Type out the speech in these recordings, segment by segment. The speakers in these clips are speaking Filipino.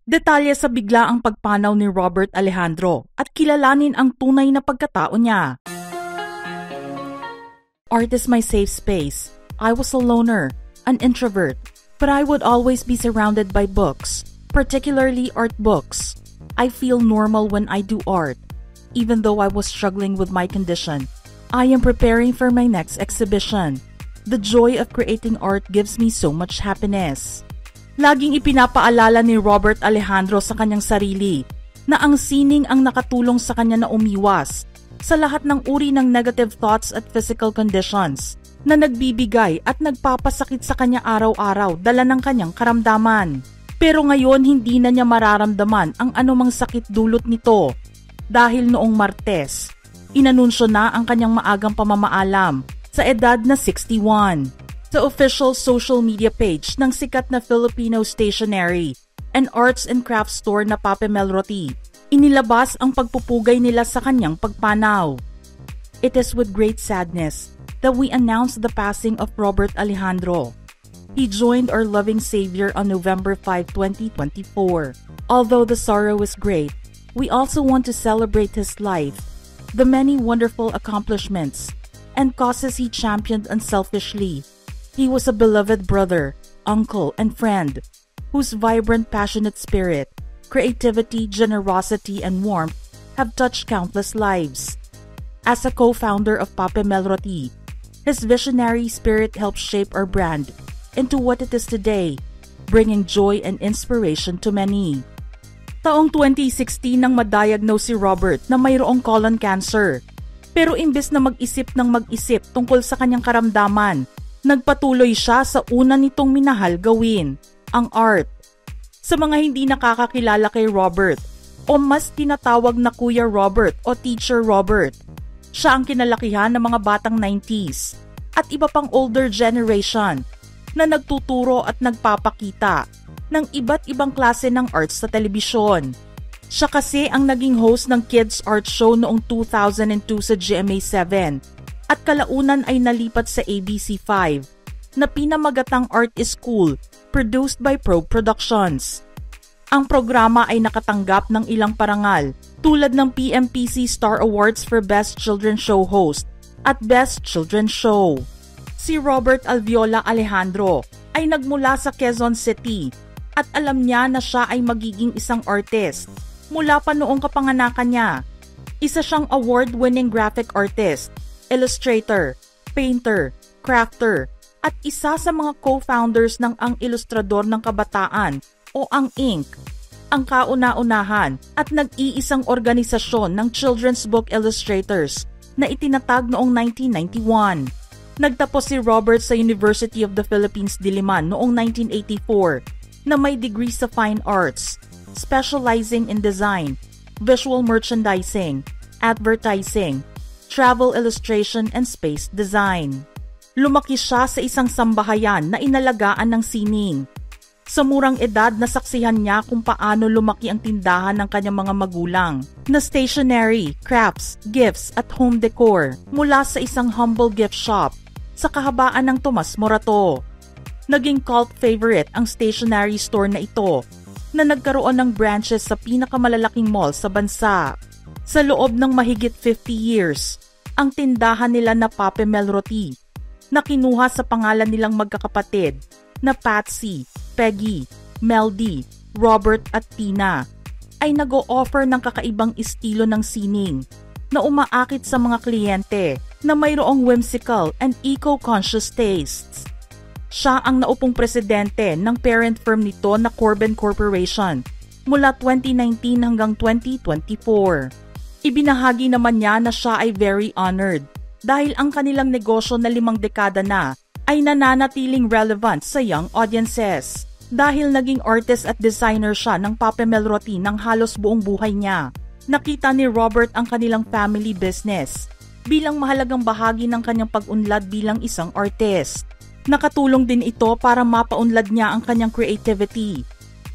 Detalye sa biglaang pagpanaw ni Robert Alejandro at kilalanin ang tunay na pagkatao niya. Art is my safe space. I was a loner, an introvert, but I would always be surrounded by books, particularly art books. I feel normal when I do art, even though I was struggling with my condition. I am preparing for my next exhibition. The joy of creating art gives me so much happiness. Laging ipinapaalala ni Robert Alejandro sa kanyang sarili na ang sining ang nakatulong sa kanya na umiwas sa lahat ng uri ng negative thoughts at physical conditions na nagbibigay at nagpapasakit sa kanya araw-araw dala ng kanyang karamdaman. Pero ngayon hindi na niya mararamdaman ang anumang sakit dulot nito dahil noong Martes, inanunsyo na ang kanyang maagang pamamaalam sa edad na 61. Sa official social media page ng sikat na Filipino stationery and arts and crafts store na Pape Melroti, inilabas ang pagpupugay nila sa kanyang pagpanaw. It is with great sadness that we announce the passing of Robert Alejandro. He joined our loving Savior on November 5, 2024. Although the sorrow is great, we also want to celebrate his life, the many wonderful accomplishments, and causes he championed unselfishly. He was a beloved brother, uncle, and friend, whose vibrant, passionate spirit, creativity, generosity, and warmth have touched countless lives. As a co-founder of Pape Melroti, his visionary spirit helped shape our brand into what it is today, bringing joy and inspiration to many. Taong 2016 nang ma-diagnose si Robert na mayroong colon cancer. Pero imbes na mag-isip ng mag-isip tungkol sa kanyang karamdaman, nagpatuloy siya sa una nitong minahal gawin, ang art. Sa mga hindi nakakakilala kay Robert, o mas tinatawag na Kuya Robert o Teacher Robert, siya ang kinalakihan ng mga batang 90s at iba pang older generation na nagtuturo at nagpapakita ng iba't ibang klase ng arts sa telebisyon. Siya kasi ang naging host ng Kids Art Show noong 2002 sa GMA7 at kalaunan ay nalipat sa ABC5 na pinamagatang Art is Cool, produced by Pro Productions. Ang programa ay nakatanggap ng ilang parangal tulad ng PMPC Star Awards for Best Children's Show Host at Best Children's Show. Si Robert Alviola Alejandro ay nagmula sa Quezon City at alam niya na siya ay magiging isang artist mula pa noong kapanganakan niya. Isa siyang award-winning graphic artist, illustrator, painter, crafter, at isa sa mga co-founders ng Ang Ilustrador ng Kabataan o Ang Inc., ang kauna-unahan at nag-iisang organisasyon ng children's book illustrators na itinatag noong 1991. Nagtapos si Robert sa University of the Philippines Diliman noong 1984 na may degree sa Fine Arts, specializing in design, visual merchandising, advertising, travel illustration, and space design. Lumaki siya sa isang sambahayan na inalagaan ng sining. Sa murang edad, nasaksihan niya kung paano lumaki ang tindahan ng kanyang mga magulang na stationery, crafts, gifts at home decor mula sa isang humble gift shop sa kahabaan ng Tomas Morato. Naging cult favorite ang stationery store na ito na nagkaroon ng branches sa pinakamalalaking mall sa bansa. Sa loob ng mahigit 50 years, ang tindahan nila na Pape Melroti na kinuha sa pangalan nilang magkakapatid na Patsy, Peggy, Meldy, Robert at Tina ay nag-o-offer ng kakaibang estilo ng sining na umaakit sa mga kliyente na mayroong whimsical and eco-conscious tastes. Siya ang naupong presidente ng parent firm nito na Corbin Corporation mula 2019 hanggang 2024. Ibinahagi naman niya na siya ay very honored dahil ang kanilang negosyo na 5 dekada na ay nananatiling relevant sa young audiences. Dahil naging artist at designer siya ng Pape Melroti ng halos buong buhay niya, nakita ni Robert ang kanilang family business bilang mahalagang bahagi ng kanyang pag-unlad bilang isang artist. Nakatulong din ito para mapaunlad niya ang kanyang creativity.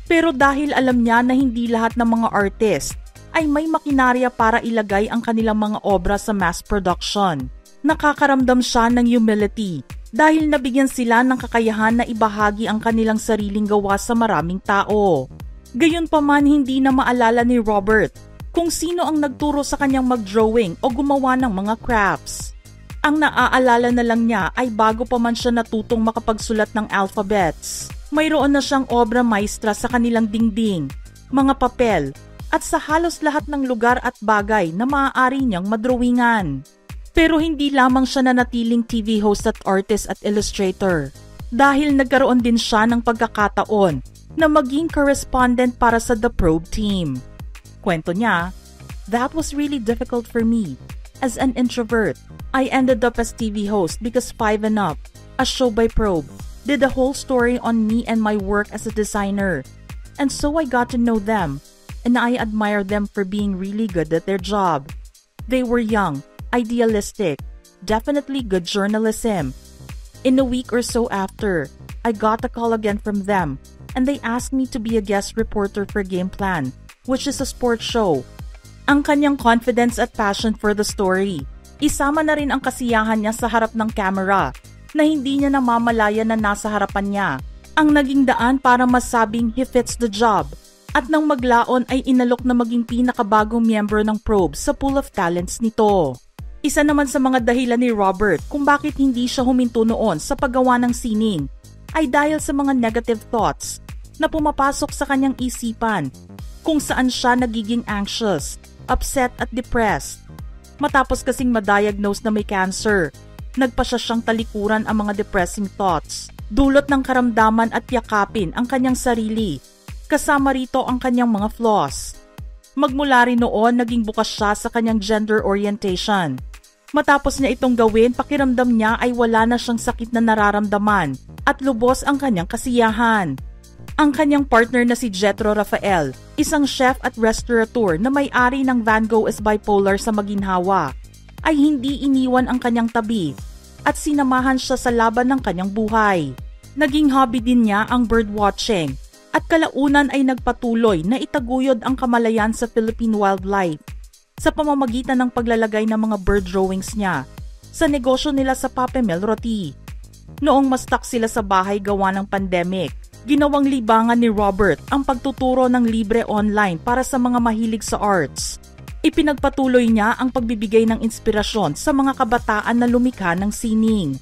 Pero dahil alam niya na hindi lahat ng mga artist ay may makinarya para ilagay ang kanilang mga obra sa mass production, nakakaramdam siya ng humility dahil nabigyan sila ng kakayahan na ibahagi ang kanilang sariling gawa sa maraming tao. Gayunpaman, hindi na maalala ni Robert kung sino ang nagturo sa kanyang mag-drawing o gumawa ng mga crafts. Ang naaalala na lang niya ay bago pa man siya natutong makapagsulat ng alphabets, mayroon na siyang obra maestra sa kanilang dingding, mga papel, at sa halos lahat ng lugar at bagay na maaari niyang madrawingan. Pero hindi lamang siya nanatiling TV host at artist at illustrator, dahil nagkaroon din siya ng pagkakataon na maging correspondent para sa The Probe team. Kwento niya, "That was really difficult for me. As an introvert, I ended up as TV host because 5 and Up, a show by Probe, did a whole story on me and my work as a designer. And so I got to know them, and I admire them for being really good at their job. They were young, idealistic, definitely good journalism. In a week or so after, I got a call again from them, and they asked me to be a guest reporter for Game Plan, which is a sports show." Ang kanyang confidence at passion for the story, isama na rin ang kasiyahan niya sa harap ng camera na hindi niya namamalaya na nasa harapan niya, ang naging daan para masabing he fits the job, at nang maglaon ay inalok na maging pinakabagong miyembro ng Probe sa pool of talents nito. Isa naman sa mga dahilan ni Robert kung bakit hindi siya huminto noon sa paggawa ng sining ay dahil sa mga negative thoughts na pumapasok sa kanyang isipan, kung saan siya nagiging anxious, upset at depressed. Matapos kasing ma-diagnose na may cancer, nagpa siya siyang talikuran ang mga depressing thoughts, dulot ng karamdaman at yakapin ang kanyang sarili, kasama rito ang kanyang mga flaws. Magmula rin noon, naging bukas siya sa kanyang gender orientation. Matapos niya itong gawin, pakiramdam niya ay wala na siyang sakit na nararamdaman at lubos ang kanyang kasiyahan. Ang kanyang partner na si Jetro Rafael, isang chef at restaurateur na may-ari ng Van Gogh is Bipolar sa Maginhawa, ay hindi iniwan ang kanyang tabi at sinamahan siya sa laban ng kanyang buhay. Naging hobby din niya ang birdwatching at kalaunan ay nagpatuloy na itaguyod ang kamalayan sa Philippine wildlife sa pamamagitan ng paglalagay ng mga bird drawings niya sa negosyo nila sa Papemel Roti. Noong ma-stuck sila sa bahay gawa ng pandemic, ginawang libangan ni Robert ang pagtuturo ng libre online para sa mga mahilig sa arts. Ipinagpatuloy niya ang pagbibigay ng inspirasyon sa mga kabataan na lumikha ng sining.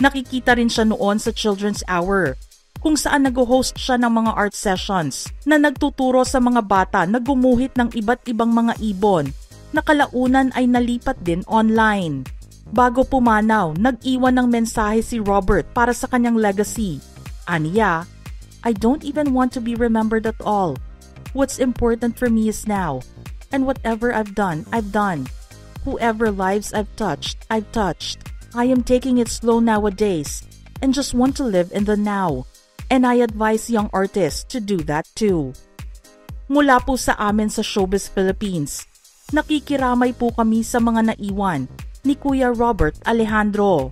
Nakikita rin siya noon sa Children's Hour, kung saan nag-host siya ng mga art sessions na nagtuturo sa mga bata na gumuhit ng iba't ibang mga ibon na kalaunan ay nalipat din online. Bago pumanaw, nag-iwan ng mensahe si Robert para sa kanyang legacy. Aniya, "I don't even want to be remembered at all. What's important for me is now. And whatever I've done, I've done. Whoever lives I've touched, I've touched. I am taking it slow nowadays and just want to live in the now. And I advise young artists to do that too." Mula po sa amin sa Showbiz Philippines, nakikiramay po kami sa mga naiwan ni Kuya Robert Alejandro.